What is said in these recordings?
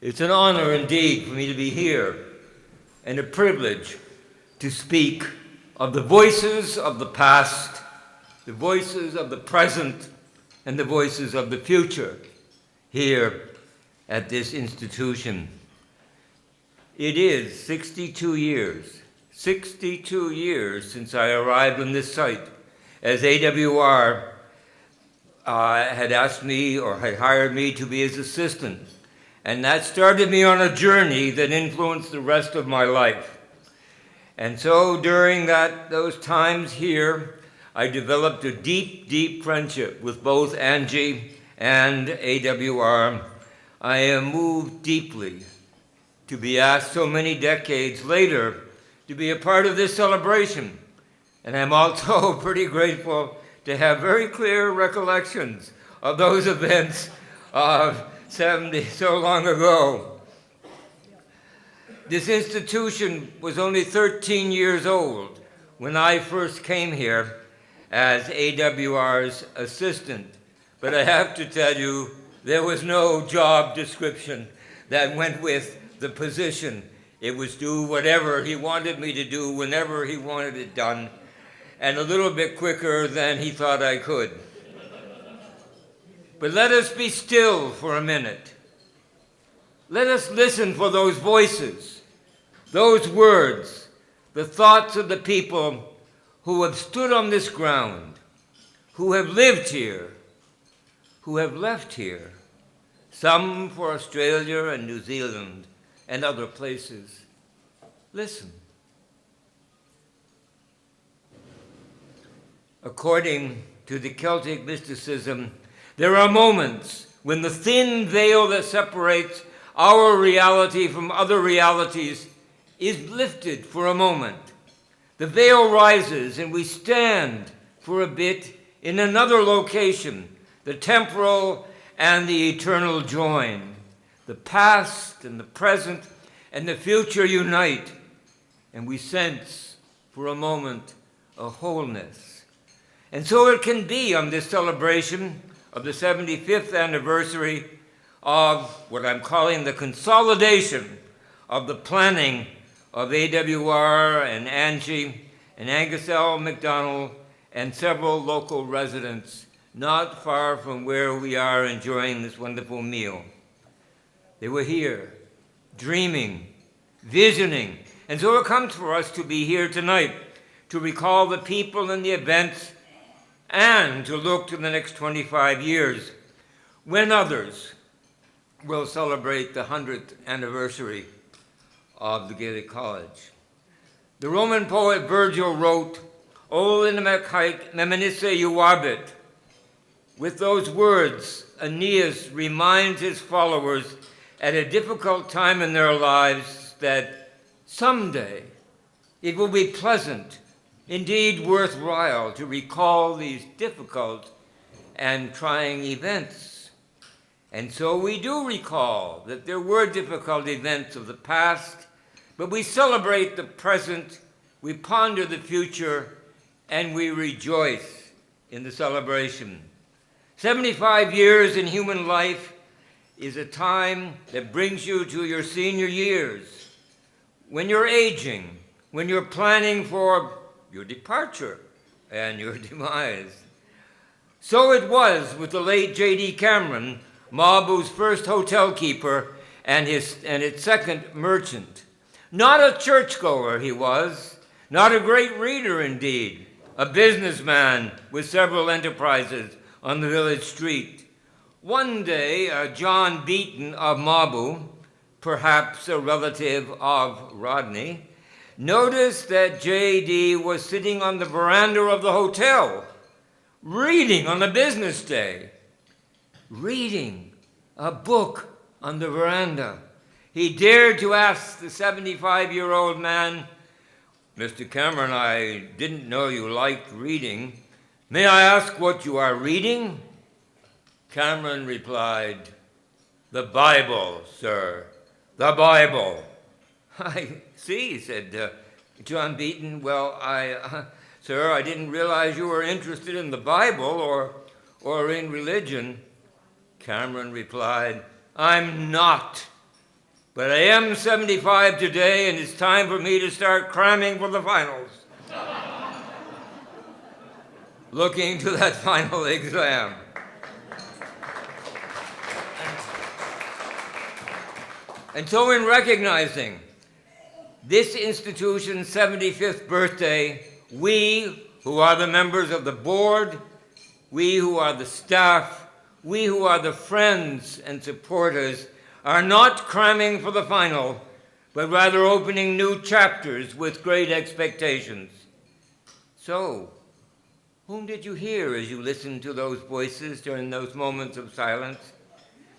It's an honor indeed for me to be here and a privilege to speak of the voices of the past, the voices of the present, and the voices of the future here at this institution. It is 62 years since I arrived on this site as AWR had asked me or had hired me to be his assistant. And that started me on a journey that influenced the rest of my life. And so during those times here, I developed a deep, deep friendship with both Angie and AWR. I am moved deeply to be asked so many decades later to be a part of this celebration. And I'm also pretty grateful to have very clear recollections of those events of 70 so long ago. This institution was only 13 years old when I first came here as AWR's assistant. But I have to tell you, there was no job description that went with the position. It was do whatever he wanted me to do, whenever he wanted it done, and a little bit quicker than he thought I could. But let us be still for a minute. Let us listen for those voices, those words, the thoughts of the people who have stood on this ground, who have lived here, who have left here, some for Australia and New Zealand and other places. Listen. According to the Celtic mysticism, there are moments when the thin veil that separates our reality from other realities is lifted for a moment. The veil rises and we stand for a bit in another location. The temporal and the eternal join. The past and the present and the future unite, and we sense for a moment a wholeness. And so it can be on this celebration of the 75th anniversary of what I'm calling the consolidation of the planning of AWR and Angie and Angus L. MacDonald and several local residents not far from where we are enjoying this wonderful meal. They were here, dreaming, visioning, and so it comes for us to be here tonight to recall the people and the events and to look to the next 25 years when others will celebrate the 100th anniversary of the Gàidhlig College. The Roman poet Virgil wrote, "O Inamek haik memenisse uabit." With those words, Aeneas reminds his followers at a difficult time in their lives that someday it will be pleasant, indeed worthwhile, to recall these difficult and trying events. And so we do recall that there were difficult events of the past, but we celebrate the present, we ponder the future, and we rejoice in the celebration. 75 years in human life is a time that brings you to your senior years, when you're aging, when you're planning for your departure and your demise. So it was with the late J.D. Cameron, Mabou's first hotel keeper and its second merchant. Not a churchgoer he was, not a great reader indeed, a businessman with several enterprises on the village street. One day, John Beaton of Mabou, perhaps a relative of Rodney, noticed that J.D. was sitting on the veranda of the hotel, reading on a business day. Reading a book on the veranda. He dared to ask the 75-year-old man, "Mr. Cameron, I didn't know you liked reading. May I ask what you are reading?" Cameron replied, "The Bible, sir, the Bible." "I see," said John Beaton. "Well, sir, I didn't realize you were interested in the Bible or in religion." Cameron replied, "I'm not But I am 75 today, and it's time for me to start cramming for the finals. Looking to that final exam. And so in recognizing this institution's 75th birthday, we who are the members of the board, we who are the staff, we who are the friends and supporters are not cramming for the final, but rather opening new chapters with great expectations. So, whom did you hear as you listened to those voices during those moments of silence?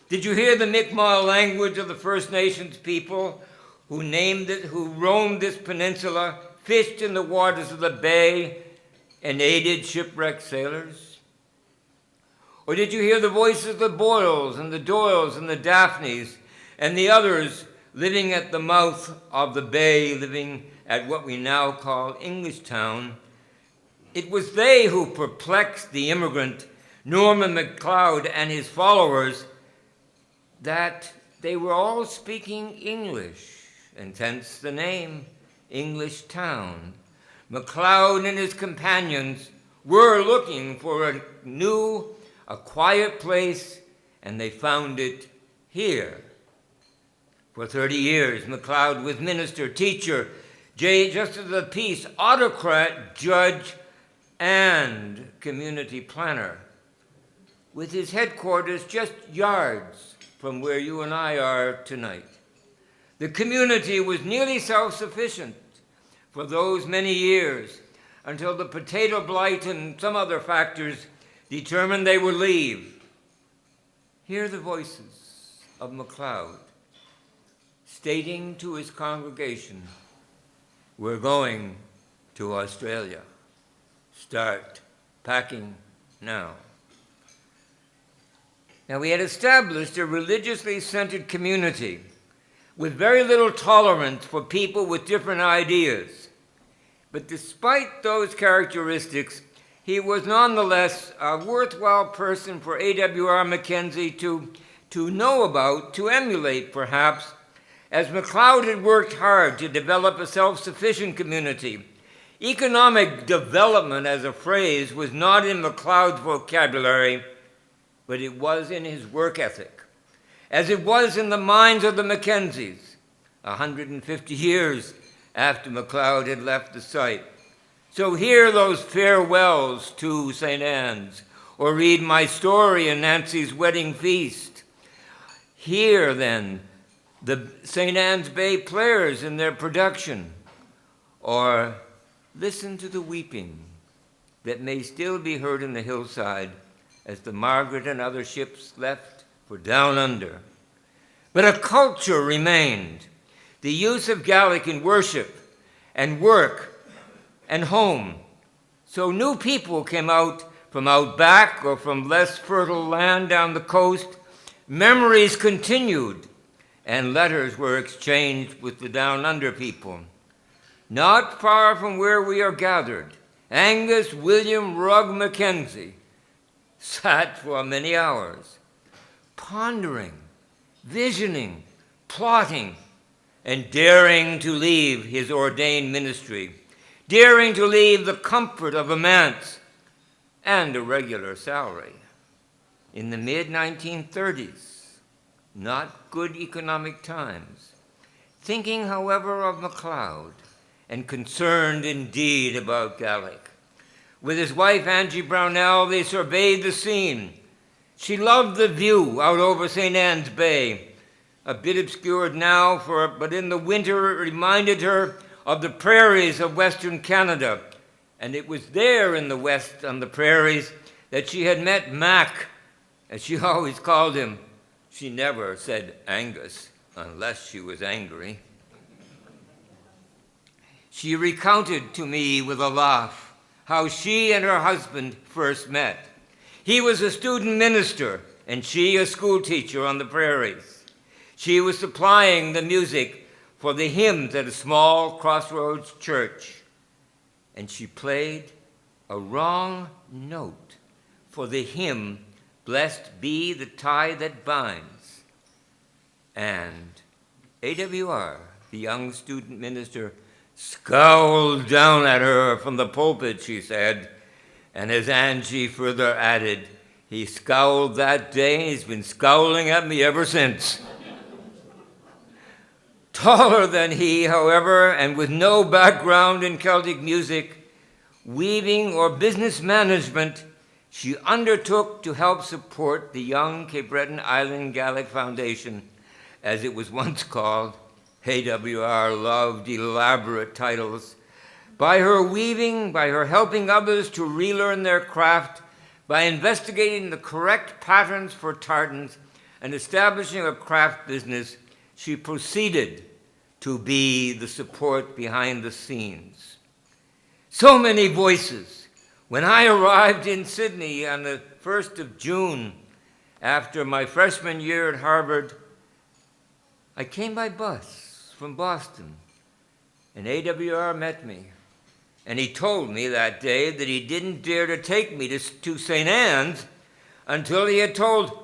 Did you hear the Mi'kmaq language of the First Nations people who roamed this peninsula, fished in the waters of the bay, and aided shipwrecked sailors? Or did you hear the voices of the Boyles and the Doyles and the Daphnes and the others living at the mouth of the bay, living at what we now call Englishtown? It was they who perplexed the immigrant Norman MacLeod and his followers, that they were all speaking English, and hence the name Englishtown. MacLeod and his companions were looking for a quiet place, and they found it here. For 30 years, MacLeod was minister, teacher, justice of the peace, autocrat, judge, and community planner, with his headquarters just yards from where you and I are tonight. The community was nearly self-sufficient for those many years, until the potato blight and some other factors determined they would leave. Hear the voices of MacLeod stating to his congregation, "We're going to Australia. Start packing now." Now, we had established a religiously centered community with very little tolerance for people with different ideas. But despite those characteristics, he was nonetheless a worthwhile person for A.W.R. Mackenzie to know about, to emulate perhaps, as MacLeod had worked hard to develop a self-sufficient community. Economic development as a phrase was not in MacLeod's vocabulary, but it was in his work ethic, as it was in the minds of the Mackenzies 150 years after MacLeod had left the site. So hear those farewells to St. Anne's, or read my story in Nancy's wedding feast. Hear, then, the St. Anne's Bay Players in their production, or listen to the weeping that may still be heard in the hillside as the Margaret and other ships left for down under. But a culture remained, the use of Gaelic in worship and work and home. So new people came out from out back or from less fertile land down the coast. Memories continued, and letters were exchanged with the down under people. Not far from where we are gathered, Angus William Rugg Mackenzie sat for many hours, pondering, visioning, plotting, and daring to leave his ordained ministry, daring to leave the comfort of a manse and a regular salary. In the mid-1930s, not good economic times, thinking, however, of MacLeod, and concerned indeed about Gàidhlig. With his wife, Angie Brownell, they surveyed the scene. She loved the view out over St. Anne's Bay, a bit obscured now, but in the winter it reminded her of the prairies of Western Canada. And it was there in the west, on the prairies, that she had met Mac, as she always called him. She never said Angus, unless she was angry. She recounted to me with a laugh how she and her husband first met. He was a student minister, and she a school teacher on the prairies. She was supplying the music for the hymns at a small crossroads church, and she played a wrong note for the hymn, "Blessed be the tie that binds," and AWR, the young student minister, scowled down at her from the pulpit, she said, and as Angie further added, he scowled that day and he's been scowling at me ever since. Taller than he, however, and with no background in Celtic music, weaving, or business management, she undertook to help support the young Cape Breton Island Gaelic Foundation, as it was once called. AWR loved elaborate titles. By her weaving, by her helping others to relearn their craft, by investigating the correct patterns for tartans and establishing a craft business, she proceeded to be the support behind the scenes. So many voices. When I arrived in Sydney on the 1st of June, after my freshman year at Harvard, I came by bus from Boston, and AWR met me. And he told me that day that he didn't dare to take me to St. Anne's until he had told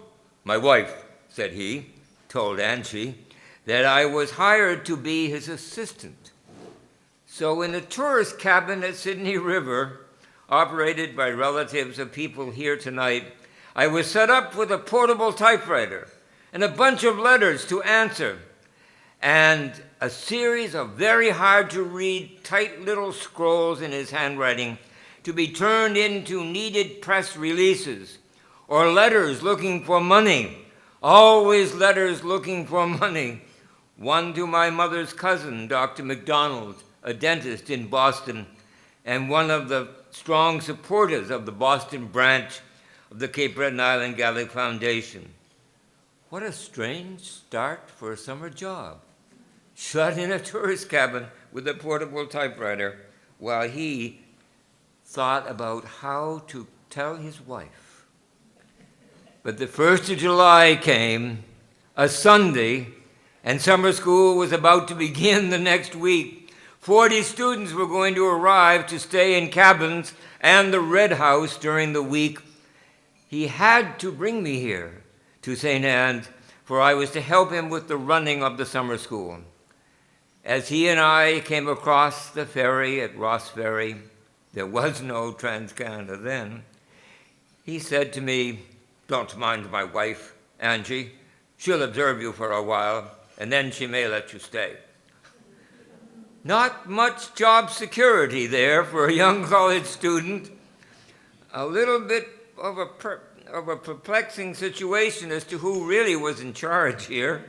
my wife, said he, told Angie, that I was hired to be his assistant. So in a tourist cabin at Sydney River, operated by relatives of people here tonight, I was set up with a portable typewriter and a bunch of letters to answer, and a series of very hard-to-read, tight little scrolls in his handwriting to be turned into needed press releases, or letters looking for money, always letters looking for money. One to my mother's cousin, Dr. McDonald, a dentist in Boston, and one of the strong supporters of the Boston branch of the Cape Breton Island Gaelic Foundation. What a strange start for a summer job. Shut in a tourist cabin with a portable typewriter while he thought about how to tell his wife. But the 1st of July came, a Sunday, and summer school was about to begin the next week. 40 students were going to arrive to stay in cabins and the Red House during the week. He had to bring me here to St. Anne's, for I was to help him with the running of the summer school. As he and I came across the ferry at Ross Ferry, there was no Trans-Canada then, he said to me, "Don't mind my wife, Angie. She'll observe you for a while, and then she may let you stay." Not much job security there for a young college student. A little bit of a perplexing situation as to who really was in charge here.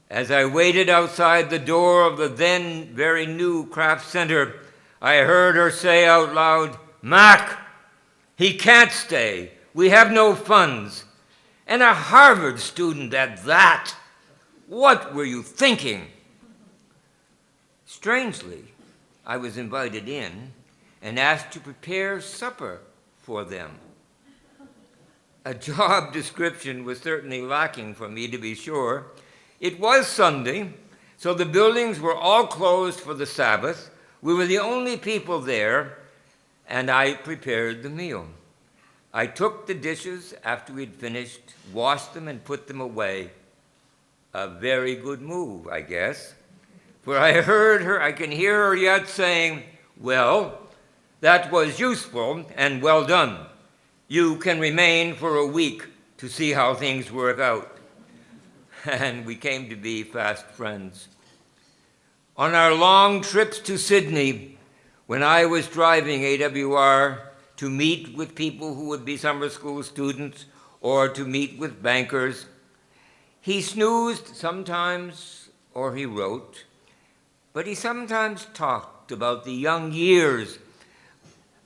As I waited outside the door of the then very new craft center, I heard her say out loud, "Mac, he can't stay. We have no funds. And a Harvard student at that. What were you thinking?" Strangely, I was invited in and asked to prepare supper for them. A job description was certainly lacking for me, to be sure. It was Sunday, so the buildings were all closed for the Sabbath. We were the only people there, and I prepared the meal. I took the dishes after we'd finished, washed them, and put them away. A very good move, I guess. For I can hear her yet saying, "Well, that was useful and well done. You can remain for a week to see how things work out." And we came to be fast friends. On our long trips to Sydney, when I was driving AWR to meet with people who would be summer school students or to meet with bankers, he snoozed sometimes, or he wrote, but he sometimes talked about the young years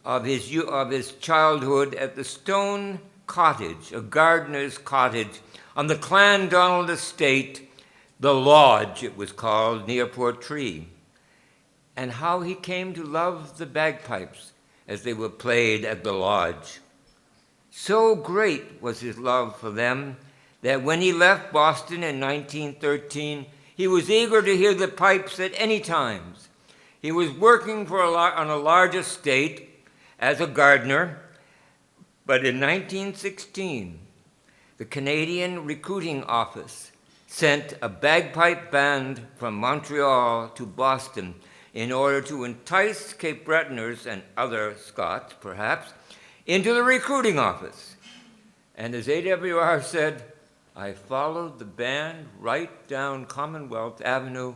of his childhood at the Stone Cottage, a gardener's cottage, on the Clandonald estate, the Lodge it was called, near Portree, and how he came to love the bagpipes as they were played at the lodge. So great was his love for them that when he left Boston in 1913, he was eager to hear the pipes at any times. He was working on a large estate as a gardener, but in 1916, the Canadian Recruiting Office sent a bagpipe band from Montreal to Boston in order to entice Cape Bretoners and other Scots, perhaps, into the recruiting office. And as AWR said, I followed the band right down Commonwealth Avenue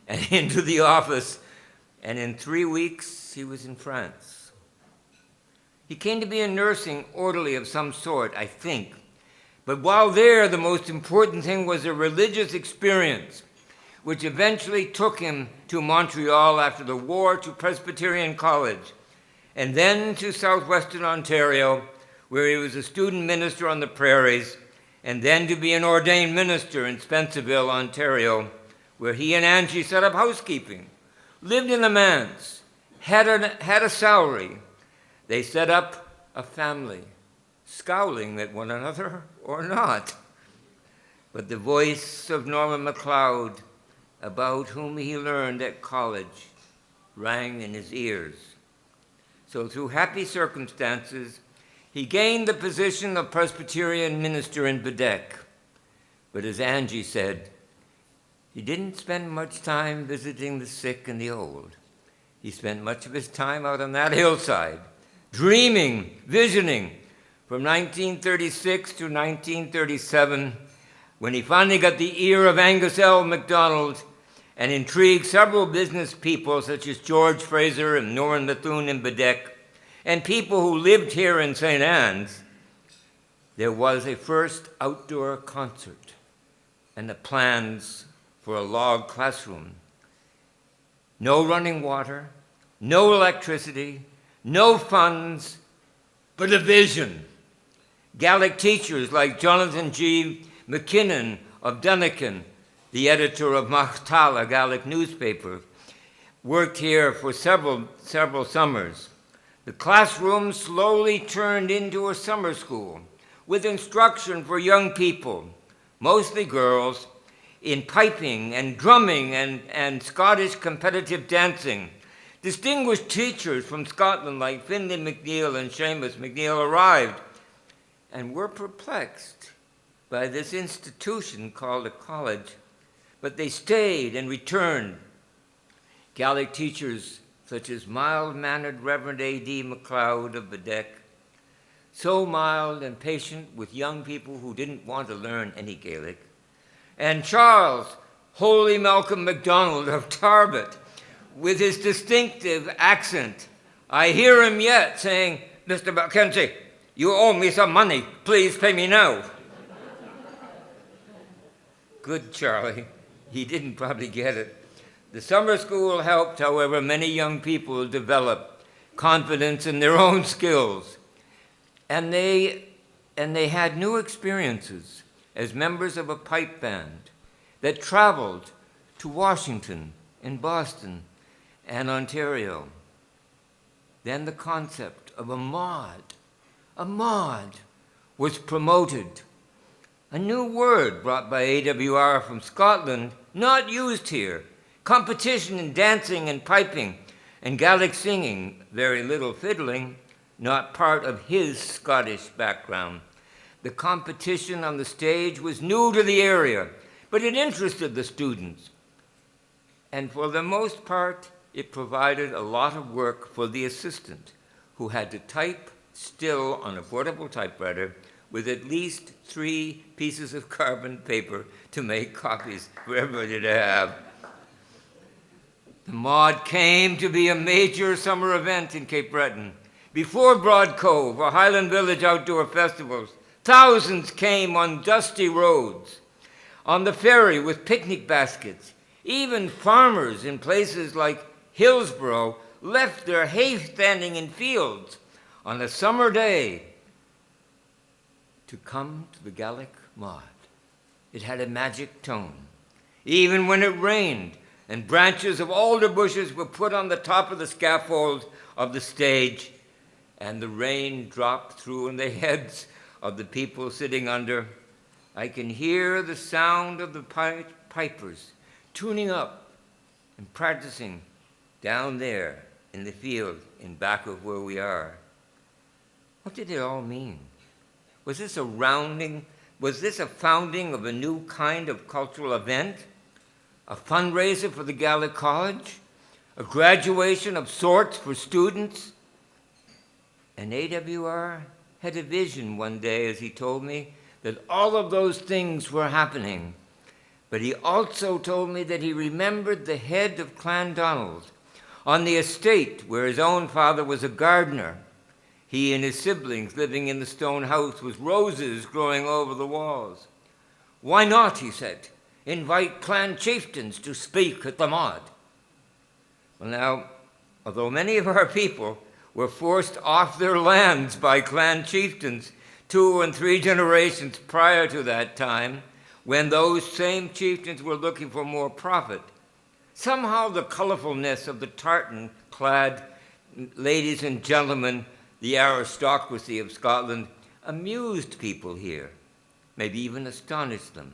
and into the office, and in 3 weeks, he was in France. He came to be a nursing orderly of some sort, I think. But while there, the most important thing was a religious experience, which eventually took him to Montreal after the war to Presbyterian College, and then to southwestern Ontario, where he was a student minister on the prairies, and then to be an ordained minister in Spencerville, Ontario, where he and Angie set up housekeeping, lived in the manse, had a salary. They set up a family, scowling at one another or not. But the voice of Norman MacLeod, about whom he learned at college, rang in his ears. So through happy circumstances, he gained the position of Presbyterian minister in Bedeque. But as Angie said, he didn't spend much time visiting the sick and the old. He spent much of his time out on that hillside, dreaming, visioning, from 1936 to 1937, when he finally got the ear of Angus L. MacDonald and intrigued several business people such as George Fraser and Norman Methuen in Bedeque, and people who lived here in St. Anne's. There was a first outdoor concert and the plans for a log classroom. No running water, no electricity, no funds, but a vision. Gaelic teachers like Jonathan G. McKinnon of Dunnican, the editor of Machtala Gaelic newspaper, worked here for several summers. The classroom slowly turned into a summer school with instruction for young people, mostly girls, in piping and drumming and Scottish competitive dancing. Distinguished teachers from Scotland like Finlay MacNeil and Seamus MacNeil arrived and were perplexed by this institution called a college, but they stayed and returned. Gaelic teachers such as mild-mannered Reverend A.D. MacLeod of Bedeque, so mild and patient with young people who didn't want to learn any Gaelic, and Charles Holy Malcolm MacDonald of Tarbet, with his distinctive accent. I hear him yet saying, Mr. Mackenzie, you owe me some money. Please pay me now. Good Charlie. He didn't probably get it. The summer school helped, however, many young people develop confidence in their own skills. And they had new experiences as members of a pipe band that traveled to Washington and Boston and Ontario. Then the concept of a mod was promoted. A new word brought by AWR from Scotland, not used here. Competition in dancing and piping and Gaelic singing, very little fiddling, not part of his Scottish background. The competition on the stage was new to the area, but it interested the students. And for the most part, it provided a lot of work for the assistant, who had to type still on a portable typewriter with at least 3 pieces of carbon paper to make copies for everybody to have. The Mod came to be a major summer event in Cape Breton. Before Broad Cove or Highland Village outdoor festivals, thousands came on dusty roads, on the ferry with picnic baskets. Even farmers in places like Hillsborough left their hay standing in fields on a summer day to come to the Gaelic Mod. It had a magic tone. Even when it rained and branches of alder bushes were put on the top of the scaffold of the stage, and the rain dropped through on the heads of the people sitting under, I can hear the sound of the pipers tuning up and practicing down there in the field in back of where we are. What did it all mean? Was this a rounding Was this a founding of a new kind of cultural event? A fundraiser for the Gala College? A graduation of sorts for students? And AWR had a vision one day, as he told me, that all of those things were happening. But he also told me that he remembered the head of Clan Donald on the estate where his own father was a gardener. He and his siblings living in the stone house with roses growing over the walls. Why not, he said, invite clan chieftains to speak at the Maud? Well, now, although many of our people were forced off their lands by clan chieftains 2 and 3 generations prior to that time, when those same chieftains were looking for more profit, somehow the colorfulness of the tartan-clad ladies and gentlemen, the aristocracy of Scotland, amused people here, maybe even astonished them.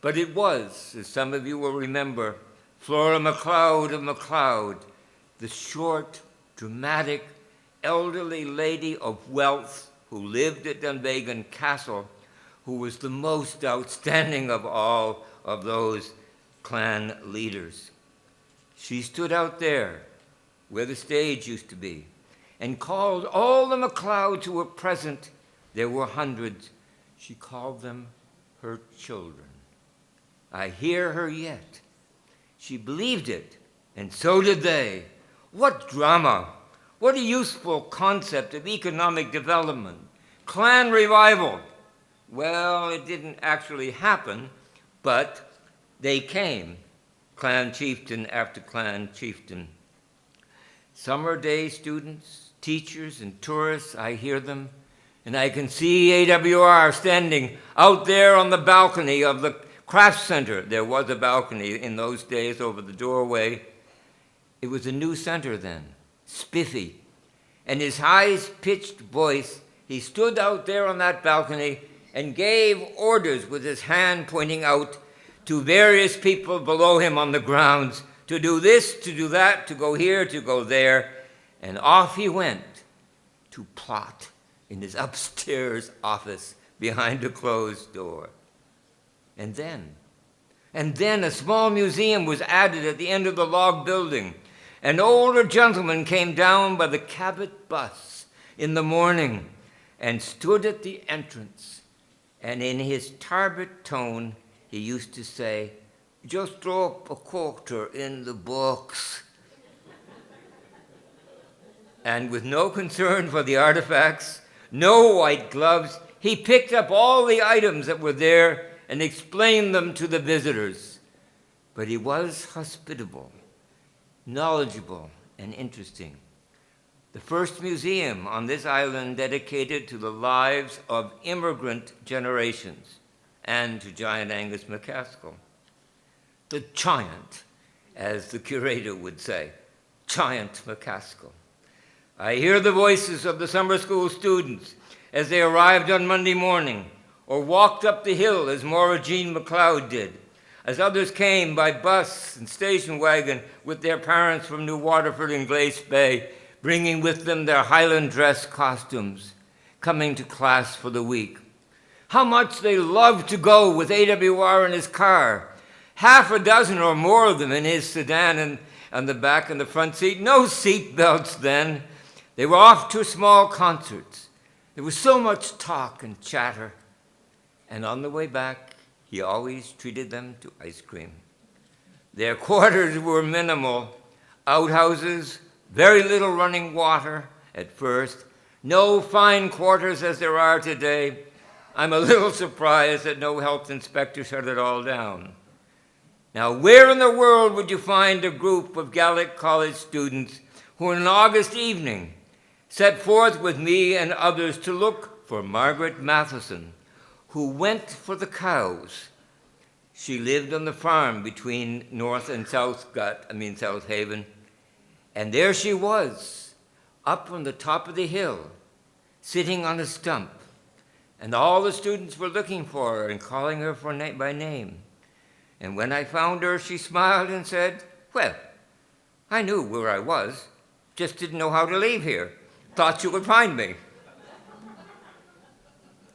But it was, as some of you will remember, Flora MacLeod of MacLeod, the short, dramatic, elderly lady of wealth who lived at Dunvegan Castle, who was the most outstanding of all of those clan leaders. She stood out there where the stage used to be and called all the MacLeods who were present. There were hundreds. She called them her children. I hear her yet. She believed it, and so did they. What drama! What a useful concept of economic development. Clan revival. Well, it didn't actually happen, but they came, clan chieftain after clan chieftain. Summer day students, teachers, and tourists, I hear them, and I can see AWR standing out there on the balcony of the Crafts Center. There was a balcony in those days over the doorway. It was a new center then, spiffy. And his high-pitched voice, he stood out there on that balcony and gave orders with his hand pointing out to various people below him on the grounds to do this, to do that, to go here, to go there. And off he went to plot in his upstairs office behind a closed door. And then a small museum was added at the end of the log building. An older gentleman came down by the Cabot bus in the morning and stood at the entrance. And in his Tarbert tone, he used to say, "Just drop a quarter in the box." And with no concern for the artifacts, no white gloves, he picked up all the items that were there and explained them to the visitors. But he was hospitable, knowledgeable, and interesting. The first museum on this island dedicated to the lives of immigrant generations and to Giant Angus MacAskill. The giant, as the curator would say, Giant MacAskill. I hear the voices of the summer school students as they arrived on Monday morning or walked up the hill as Maura Jean MacLeod did, as others came by bus and station wagon with their parents from New Waterford and Glace Bay, bringing with them their Highland dress costumes, coming to class for the week. How much they loved to go with AWR in his car, half a dozen or more of them in his sedan and on the back and the front seat. No seat belts then. They were off to small concerts. There was so much talk and chatter. And on the way back, he always treated them to ice cream. Their quarters were minimal. Outhouses, very little running water at first, no fine quarters as there are today. I'm a little surprised that no health inspector shut it all down. Now, where in the world would you find a group of Gaelic College students who on an August evening set forth with me and others to look for Margaret Matheson, who went for the cows? She lived on the farm between North and South Haven. And there she was, up on the top of the hill, sitting on a stump. And all the students were looking for her and calling her by name. And when I found her, she smiled and said, "Well, I knew where I was, just didn't know how to leave here. Thought you would find me."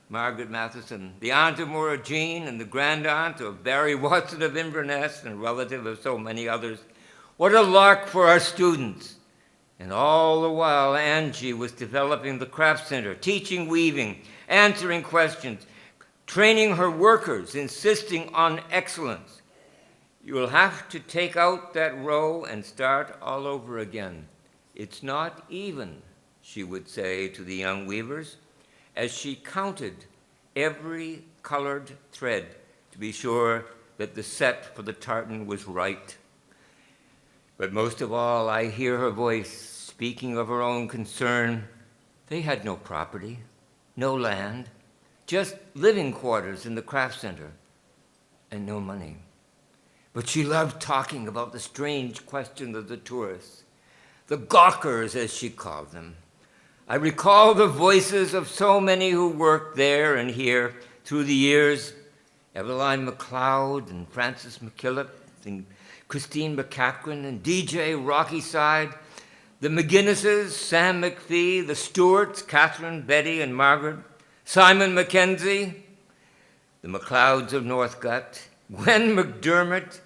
Margaret Matheson, the aunt of Maura Jean and the grand-aunt of Barry Watson of Inverness and relative of so many others. What a lark for our students. And all the while, Angie was developing the craft center, teaching weaving, answering questions, training her workers, insisting on excellence. You will have to take out that row and start all over again. It's not even, she would say to the young weavers, as she counted every colored thread to be sure that the set for the tartan was right. But most of all, I hear her voice speaking of her own concern. They had no property, no land, just living quarters in the craft center, and no money. But she loved talking about the strange questions of the tourists, the gawkers, as she called them. I recall the voices of so many who worked there and here through the years, Eveline MacLeod and Frances McKillop and Christine McCachran and DJ Rocky Side, the McGinnises, Sam McPhee, the Stewarts, Catherine, Betty, and Margaret, Simon Mackenzie, the MacLeods of Northgut, Gwen McDermott,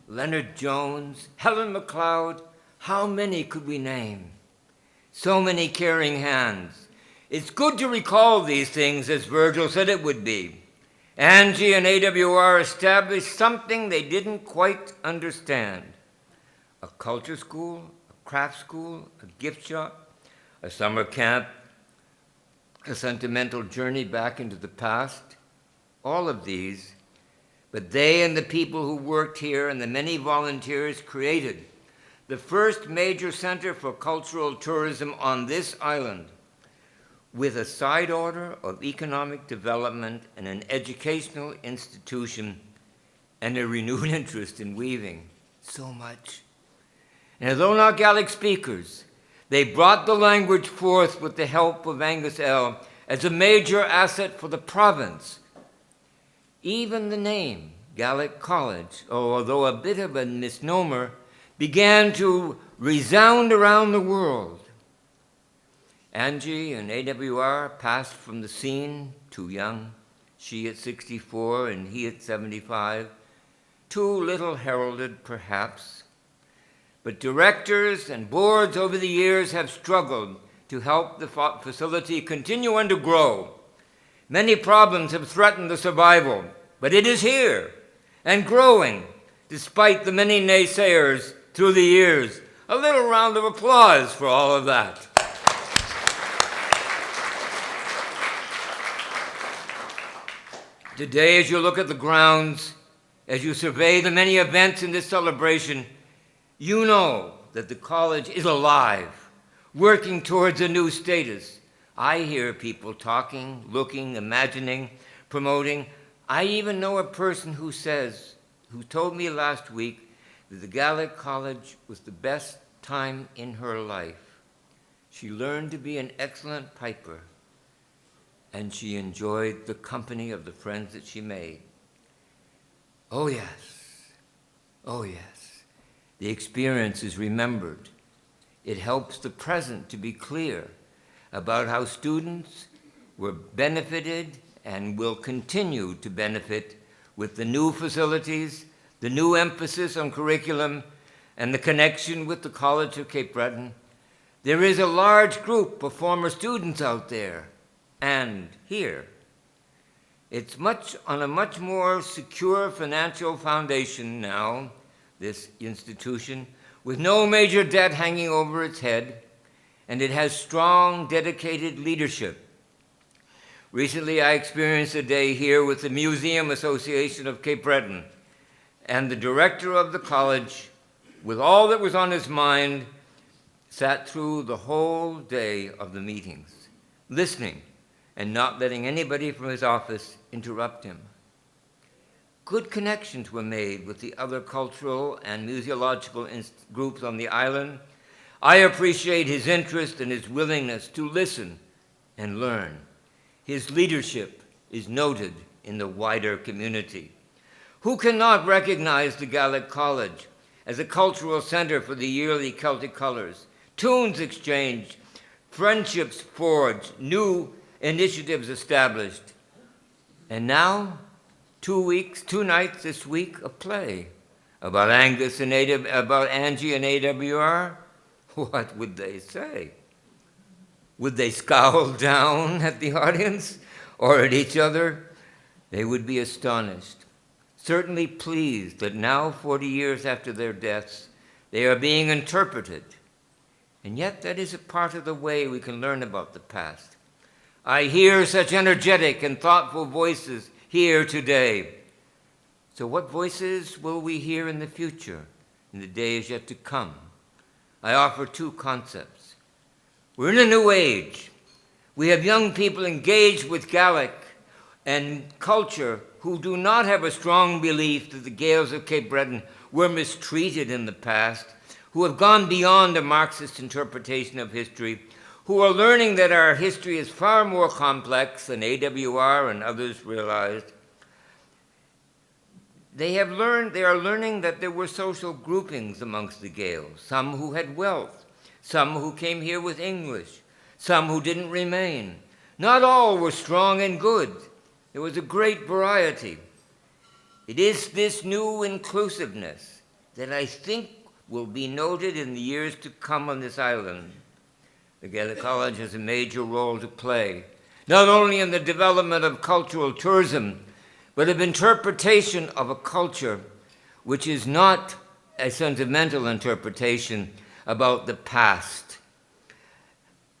Leonard Jones, Helen MacLeod. How many could we name? So many caring hands. It's good to recall these things, as Virgil said it would be. Angie and AWR established something they didn't quite understand. A culture school, a craft school, a gift shop, a summer camp, a sentimental journey back into the past. All of these, but they and the people who worked here and the many volunteers created the first major center for cultural tourism on this island, with a side order of economic development and an educational institution and a renewed interest in weaving. So much. And although not Gaelic speakers, they brought the language forth with the help of Angus L. as a major asset for the province. Even the name, Gaelic College, although a bit of a misnomer, began to resound around the world. Angie and AWR passed from the scene too young, she at 64 and he at 75, too little heralded perhaps. But directors and boards over the years have struggled to help the facility continue and to grow. Many problems have threatened the survival, but it is here and growing despite the many naysayers through the years. A little round of applause for all of that. Today, as you look at the grounds, as you survey the many events in this celebration, you know that the college is alive, working towards a new status. I hear people talking, looking, imagining, promoting. I even know a person who told me last week that the Gaelic College was the best time in her life. She learned to be an excellent piper, and she enjoyed the company of the friends that she made. Oh yes, the experience is remembered. It helps the present to be clear about how students were benefited and will continue to benefit with the new facilities, the new emphasis on curriculum, and the connection with the College of Cape Breton. There is a large group of former students out there and here. It's on a much more secure financial foundation now, this institution, with no major debt hanging over its head, and it has strong, dedicated leadership. Recently, I experienced a day here with the Museum Association of Cape Breton, and the director of the college, with all that was on his mind, sat through the whole day of the meetings, listening and not letting anybody from his office interrupt him. Good connections were made with the other cultural and museological groups on the island. I appreciate his interest and his willingness to listen and learn. His leadership is noted in the wider community. Who cannot recognize the Gaelic College as a cultural center for the yearly Celtic colors, tunes exchanged, friendships forged, new initiatives established. And now, 2 nights this week, a play about Angie and AWR. What would they say? Would they scowl down at the audience or at each other? They would be astonished, certainly pleased that now, 40 years after their deaths, they are being interpreted. And yet that is a part of the way we can learn about the past. I hear such energetic and thoughtful voices here today. So what voices will we hear in the future, in the days yet to come? I offer 2 concepts. We're in a new age. We have young people engaged with Gaelic and culture who do not have a strong belief that the Gaels of Cape Breton were mistreated in the past, who have gone beyond a Marxist interpretation of history, who are learning that our history is far more complex than AWR and others realized. They are learning that there were social groupings amongst the Gaels, some who had wealth, some who came here with English, some who didn't remain. Not all were strong and good. There was a great variety. It is this new inclusiveness that I think will be noted in the years to come on this island. The Gaelic College has a major role to play, not only in the development of cultural tourism, but of interpretation of a culture which is not a sentimental interpretation about the past.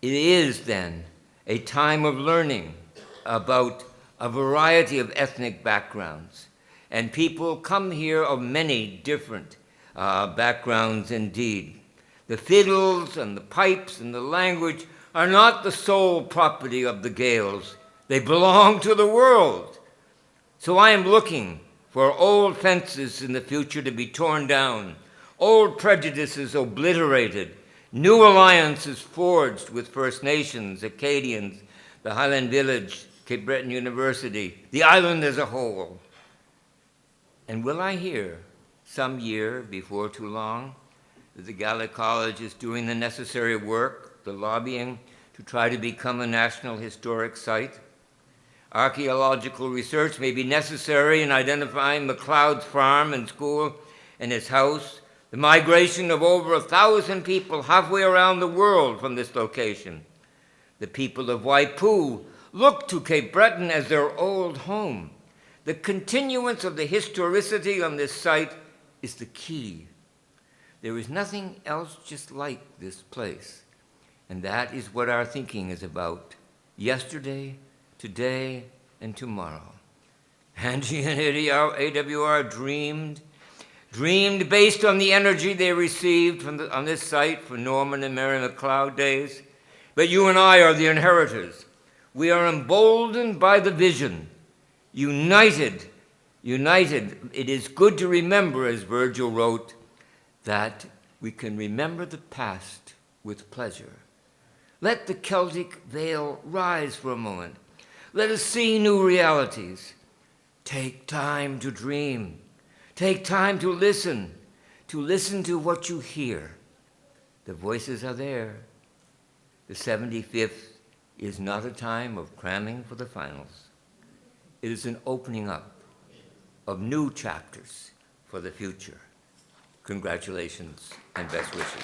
It is then a time of learning about a variety of ethnic backgrounds. And people come here of many different backgrounds indeed. The fiddles and the pipes and the language are not the sole property of the Gaels. They belong to the world. So I am looking for old fences in the future to be torn down, old prejudices obliterated, new alliances forged with First Nations, Acadians, the Highland Village, Cape Breton University, the island as a whole. And will I hear some year before too long that the Gaelic College is doing the necessary work, the lobbying, to try to become a National Historic Site? Archaeological research may be necessary in identifying MacLeod's farm and school and his house, the migration of over 1,000 people halfway around the world from this location. The people of Waipu look to Cape Breton as their old home. The continuance of the historicity on this site is the key. There is nothing else just like this place, and that is what our thinking is about, yesterday, today, and tomorrow. Angie and AWR dreamed based on the energy they received on this site for Norman and Mary MacLeod days, but you and I are the inheritors. We are emboldened by the vision, united. It is good to remember, as Virgil wrote, that we can remember the past with pleasure. Let the Celtic veil rise for a moment. Let us see new realities. Take time to dream. Take time to listen to what you hear. The voices are there. The 75th is not a time of cramming for the finals. It is an opening up of new chapters for the future. Congratulations and best wishes.